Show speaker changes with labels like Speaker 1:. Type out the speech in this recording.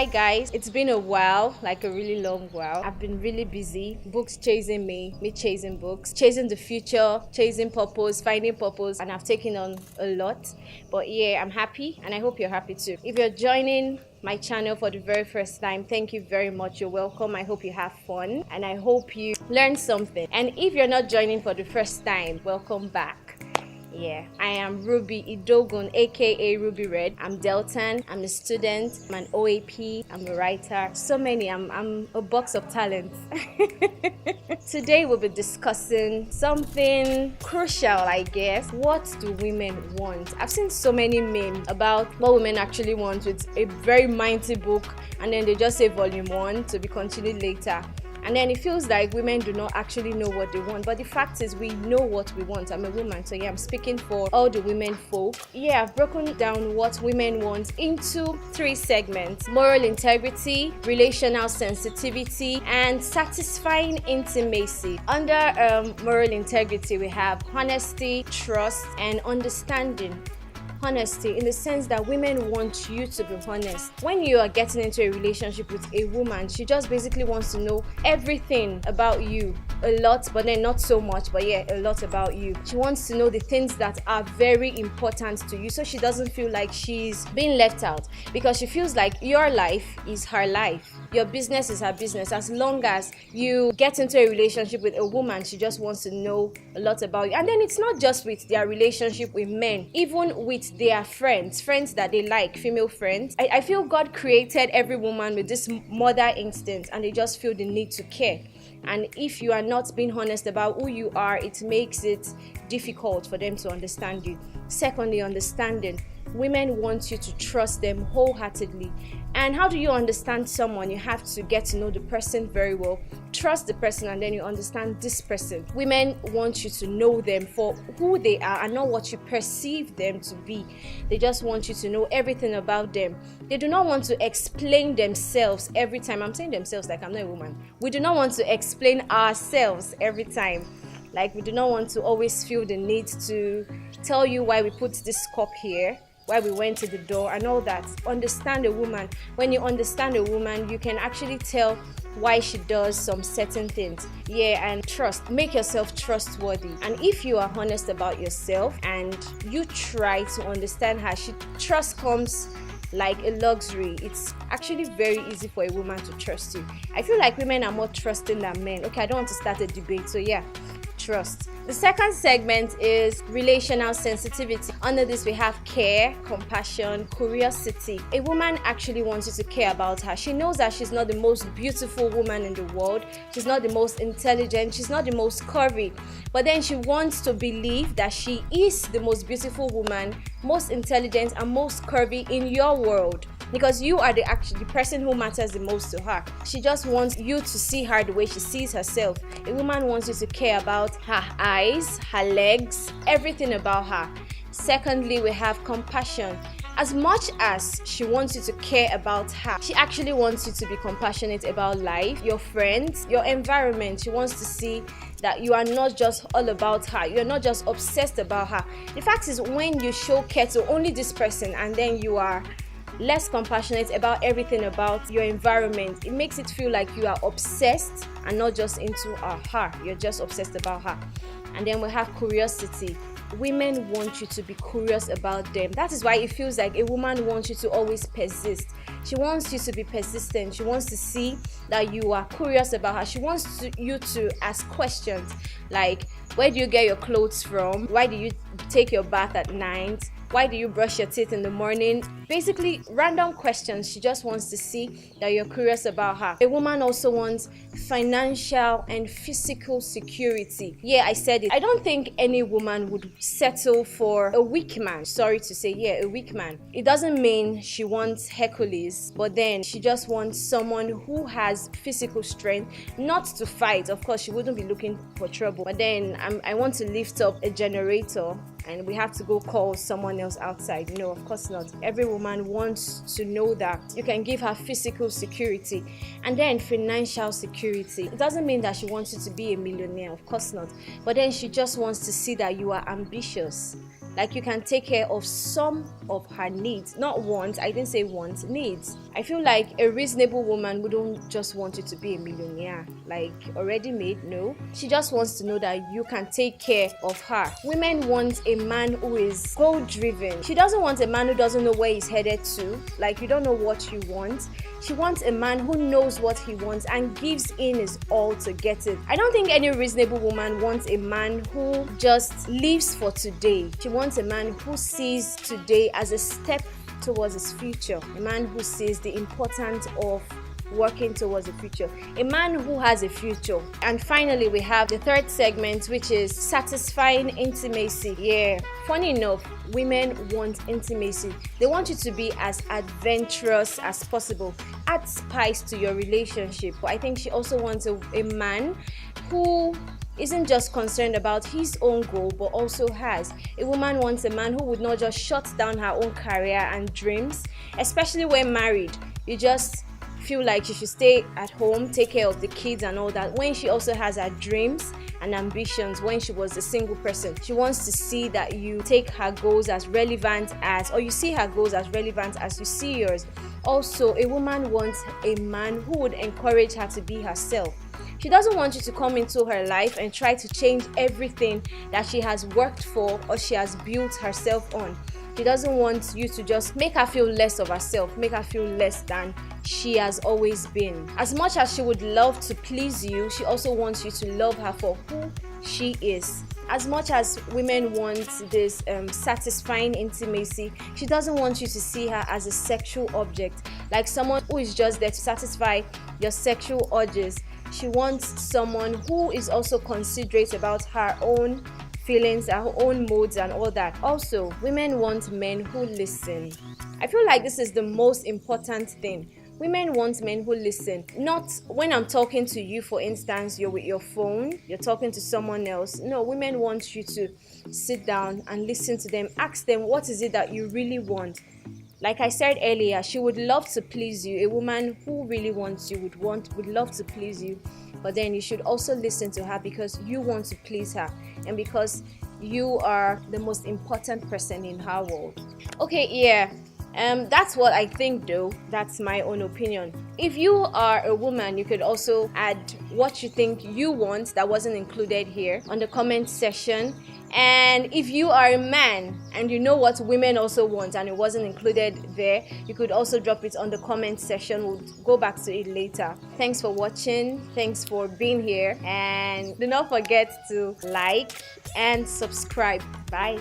Speaker 1: Hi guys, it's been a while, like a really long while. I've been really busy, books chasing me chasing books, chasing the future, chasing purpose, finding purpose, and I've taken on a lot. But yeah, I'm happy and I hope you're happy too. If you're joining my channel for the very first time, thank you very much. You're welcome. I hope you have fun and I hope you learn something. And if you're not joining for the first time, welcome back. Yeah, I am Ruby Idogun, aka Ruby Red. I'm Deltan, I'm a student, I'm an OAP, I'm a writer. So many, I'm a box of talents. Today we'll be discussing something crucial, I guess. What do women want? I've seen so many memes about what women actually want with a very mighty book, and then they just say volume 1 to be continued later. And then it feels like women do not actually know what they want. But the fact is, we know what we want. I'm a woman, so yeah, I'm speaking for all the women folk. Yeah, I've broken down what women want into 3 segments: moral integrity, relational sensitivity, and satisfying intimacy. Under moral integrity, we have honesty, trust, and understanding. Honesty, in the sense that women want you to be honest. When you are getting into a relationship with a woman, she just basically wants to know everything about you. A lot, but then not so much, but yeah, a lot about you. She wants to know the things that are very important to you, so she doesn't feel like she's being left out, because she feels like your life is her life. Your business is her business. As long as you get into a relationship with a woman, she just wants to know a lot about you. And then it's not just with their relationship with men, even with their friends that they like, female friends. I feel God created every woman with this mother instinct, and they just feel the need to care. And if you are not being honest about who you are, it makes it difficult for them to understand you. Secondly, understanding. Women want you to trust them wholeheartedly. And how do you understand someone? You have to get to know the person very well, trust the person, and then you understand this person. Women want you to know them for who they are and not what you perceive them to be. They just want you to know everything about them. They do not want to explain themselves every time. I'm saying themselves like I'm not a woman. We do not want to explain ourselves every time. Like, we do not want to always feel the need to tell you why we put this cup here, why we went to the door, and all that. Understand a woman. When you understand a woman, you can actually tell why she does some certain things. Yeah, and trust. Make yourself trustworthy. And if you are honest about yourself and you try to understand her, trust comes like a luxury. It's actually very easy for a woman to trust you. I feel like women are more trusting than men. Okay, I don't want to start a debate, so yeah, trust. The second segment is relational sensitivity. Under this, we have care, compassion, curiosity. A woman actually wants you to care about her. She knows that she's not the most beautiful woman in the world. She's not the most intelligent. She's not the most curvy. But then she wants to believe that she is the most beautiful woman, most intelligent, and most curvy in your world, because you are the person who matters the most to her. She just wants you to see her the way she sees herself. A woman wants you to care about her eyes, her legs, everything about her. Secondly, we have compassion. As much as she wants you to care about her, she actually wants you to be compassionate about life, your friends, your environment. She wants to see that you are not just all about her. You're not just obsessed about her. The fact is, when you show care to only this person and then you are less compassionate about everything about your environment, it makes it feel like you are obsessed and not just into her. You're just obsessed about her. And then we have curiosity. Women want you to be curious about them. That is why it feels like a woman wants you to always persist. She wants you to be persistent. She wants to see that you are curious about her. She wants you to ask questions like, where do you get your clothes from? Why do you take your bath at night? Why do you brush your teeth in the morning? Basically, random questions. She just wants to see that you're curious about her. A woman also wants financial and physical security. Yeah, I said it. I don't think any woman would settle for a weak man. Sorry to say, yeah, a weak man. It doesn't mean she wants Hercules, but then she just wants someone who has physical strength, not to fight. Of course, she wouldn't be looking for trouble. But then I want to lift up a generator and we have to go call someone else outside. No, of course not. Every woman wants to know that you can give her physical security. And then financial security. It doesn't mean that she wants you to be a millionaire, of course not. But then she just wants to see that you are ambitious. Like you can take care of some of her needs. Not wants, I didn't say wants, needs. I feel like a reasonable woman wouldn't just want you to be a millionaire, like already made. No, she just wants to know that you can take care of her. Women want a man who is goal driven. She doesn't want a man who doesn't know where he's headed to, like you don't know what you want. She wants a man who knows what he wants and gives in his all to get it. I don't think any reasonable woman wants a man who just lives for today. She wants a man who sees today as a step towards his future. A man who sees the importance of working towards the future. A man who has a future. And finally, we have the third segment, which is satisfying intimacy. Yeah, funny enough, women want intimacy. They want you to be as adventurous as possible. Add spice to your relationship. But I think she also wants a man who isn't just concerned about his own goal, but also has. A woman wants a man who would not just shut down her own career and dreams, especially when married. You just feel like she should stay at home, take care of the kids and all that, when she also has her dreams and ambitions when she was a single person. She wants to see that you take her goals as relevant as, or you see her goals as relevant as you see yours. Also, a woman wants a man who would encourage her to be herself. She doesn't want you to come into her life and try to change everything that she has worked for or she has built herself on. She doesn't want you to just make her feel less of herself, make her feel less than she has always been. As much as she would love to please you, she also wants you to love her for who she is. As much as women want this satisfying intimacy, she doesn't want you to see her as a sexual object, like someone who is just there to satisfy your sexual urges. She wants someone who is also considerate about her own feelings, her own moods and all that. Also, women want men who listen. I feel like this is the most important thing. Women want men who listen. Not when I'm talking to you, for instance, you're with your phone, you're talking to someone else. No, women want you to sit down and listen to them. Ask them, what is it that you really want? Like I said earlier, she would love to please you. A woman who really wants you would love to please you. But then you should also listen to her because you want to please her and because you are the most important person in her world. Okay, yeah. That's what I think though. That's my own opinion. If you are a woman, you could also add what you think you want that wasn't included here on the comment section. And if you are a man and you know what women also want and it wasn't included there, you could also drop it on the comment section. We'll go back to it later. Thanks for watching. Thanks for being here. And do not forget to like and subscribe. Bye.